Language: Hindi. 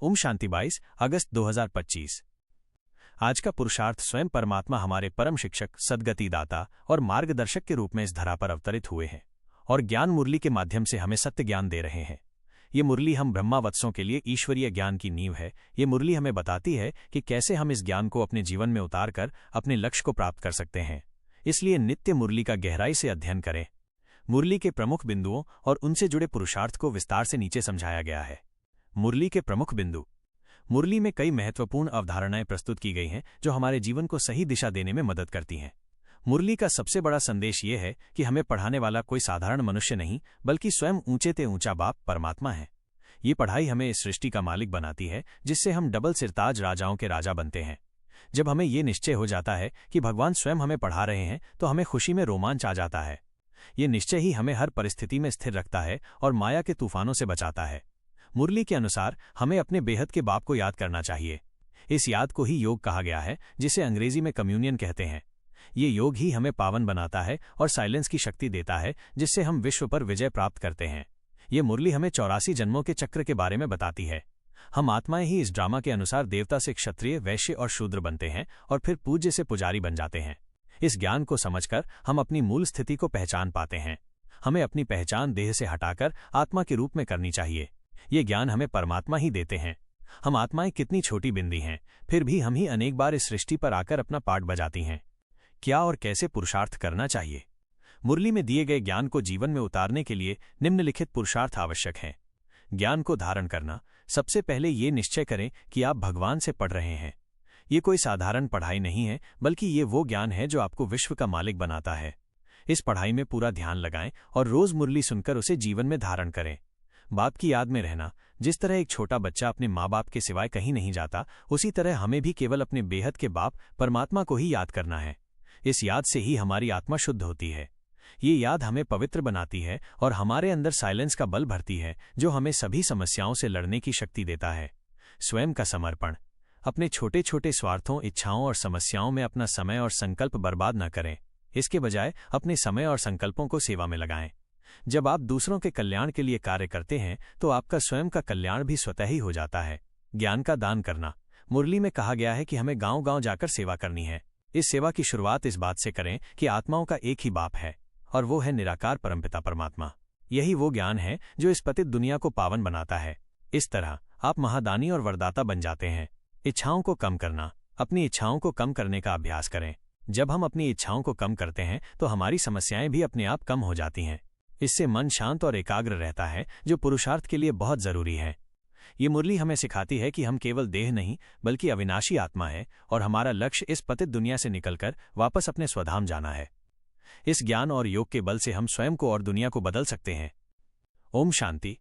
ओम शांति 22 अगस्त 2025। आज का पुरुषार्थ स्वयं परमात्मा हमारे परम शिक्षक, सद्गति दाता और मार्गदर्शक के रूप में इस धरा पर अवतरित हुए हैं और ज्ञान मुरली के माध्यम से हमें सत्य ज्ञान दे रहे हैं। ये मुरली हम ब्रह्मावत्सों के लिए ईश्वरीय ज्ञान की नींव है। ये मुरली हमें बताती है कि कैसे हम इस ज्ञान को अपने जीवन में उतारकर अपने लक्ष्य को प्राप्त कर सकते हैं। इसलिए नित्य मुरली का गहराई से अध्ययन करें। मुरली के प्रमुख बिंदुओं और उनसे जुड़े पुरुषार्थ को विस्तार से नीचे समझाया गया है। मुरली के प्रमुख बिंदु। मुरली में कई महत्वपूर्ण अवधारणाएं प्रस्तुत की गई हैं जो हमारे जीवन को सही दिशा देने में मदद करती हैं। मुरली का सबसे बड़ा संदेश ये है कि हमें पढ़ाने वाला कोई साधारण मनुष्य नहीं बल्कि स्वयं ऊंचे ते ऊंचा बाप परमात्मा है। ये पढ़ाई हमें इस सृष्टि का मालिक बनाती है जिससे हम डबल सिरताज राजाओं के राजा बनते हैं। जब हमें ये निश्चय हो जाता है कि भगवान स्वयं हमें पढ़ा रहे हैं तो हमें खुशी में रोमांच आ जाता है। ये निश्चय ही हमें हर परिस्थिति में स्थिर रखता है और माया के तूफानों से बचाता है। मुरली के अनुसार हमें अपने बेहद के बाप को याद करना चाहिए। इस याद को ही योग कहा गया है, जिसे अंग्रेजी में कम्युनियन कहते हैं। ये योग ही हमें पावन बनाता है और साइलेंस की शक्ति देता है जिससे हम विश्व पर विजय प्राप्त करते हैं। ये मुरली हमें 84 जन्मों के चक्र के बारे में बताती है। हम आत्माएं ही इस ड्रामा के अनुसार देवता से क्षत्रिय, वैश्य और शूद्र बनते हैं और फिर पूज्य से पुजारी बन जाते हैं। इस ज्ञान को समझकर हम अपनी मूल स्थिति को पहचान पाते हैं। हमें अपनी पहचान देह से हटाकर आत्मा के रूप में करनी चाहिए। ये ज्ञान हमें परमात्मा ही देते हैं। हम आत्माएं कितनी छोटी बिंदी हैं, फिर भी हम ही अनेक बार इस सृष्टि पर आकर अपना पार्ट बजाती हैं। क्या और कैसे पुरुषार्थ करना चाहिए? मुरली में दिए गए ज्ञान को जीवन में उतारने के लिए निम्नलिखित पुरुषार्थ आवश्यक हैं। ज्ञान को धारण करना। सबसे पहले ये निश्चय करें कि आप भगवान से पढ़ रहे हैं। ये कोई साधारण पढ़ाई नहीं है बल्कि ये वो ज्ञान है जो आपको विश्व का मालिक बनाता है। इस पढ़ाई में पूरा ध्यान लगाएं और रोज मुरली सुनकर उसे जीवन में धारण करें। बाप की याद में रहना। जिस तरह एक छोटा बच्चा अपने माँ बाप के सिवाय कहीं नहीं जाता, उसी तरह हमें भी केवल अपने बेहद के बाप परमात्मा को ही याद करना है। इस याद से ही हमारी आत्मा शुद्ध होती है। ये याद हमें पवित्र बनाती है और हमारे अंदर साइलेंस का बल भरती है जो हमें सभी समस्याओं से लड़ने की शक्ति देता है। स्वयं का समर्पण। अपने छोटे छोटे स्वार्थों, इच्छाओं और समस्याओं में अपना समय और संकल्प बर्बाद न करें। इसके बजाय अपने समय और संकल्पों को सेवा में लगाएं। जब आप दूसरों के कल्याण के लिए कार्य करते हैं तो आपका स्वयं का कल्याण भी स्वतः ही हो जाता है। ज्ञान का दान करना। मुरली में कहा गया है कि हमें गांव-गांव जाकर सेवा करनी है। इस सेवा की शुरुआत इस बात से करें कि आत्माओं का एक ही बाप है और वो है निराकार परमपिता परमात्मा। यही वो ज्ञान है जो इस पतित दुनिया को पावन बनाता है। इस तरह आप महादानी और वरदाता बन जाते हैं। इच्छाओं को कम करना। अपनी इच्छाओं को कम करने का अभ्यास करें। जब हम अपनी इच्छाओं को कम करते हैं तो हमारी समस्याएं भी अपने आप कम हो जाती हैं। इससे मन शांत और एकाग्र रहता है जो पुरुषार्थ के लिए बहुत जरूरी है। ये मुरली हमें सिखाती है कि हम केवल देह नहीं बल्कि अविनाशी आत्मा है और हमारा लक्ष्य इस पतित दुनिया से निकलकर वापस अपने स्वधाम जाना है। इस ज्ञान और योग के बल से हम स्वयं को और दुनिया को बदल सकते हैं। ओम शांति।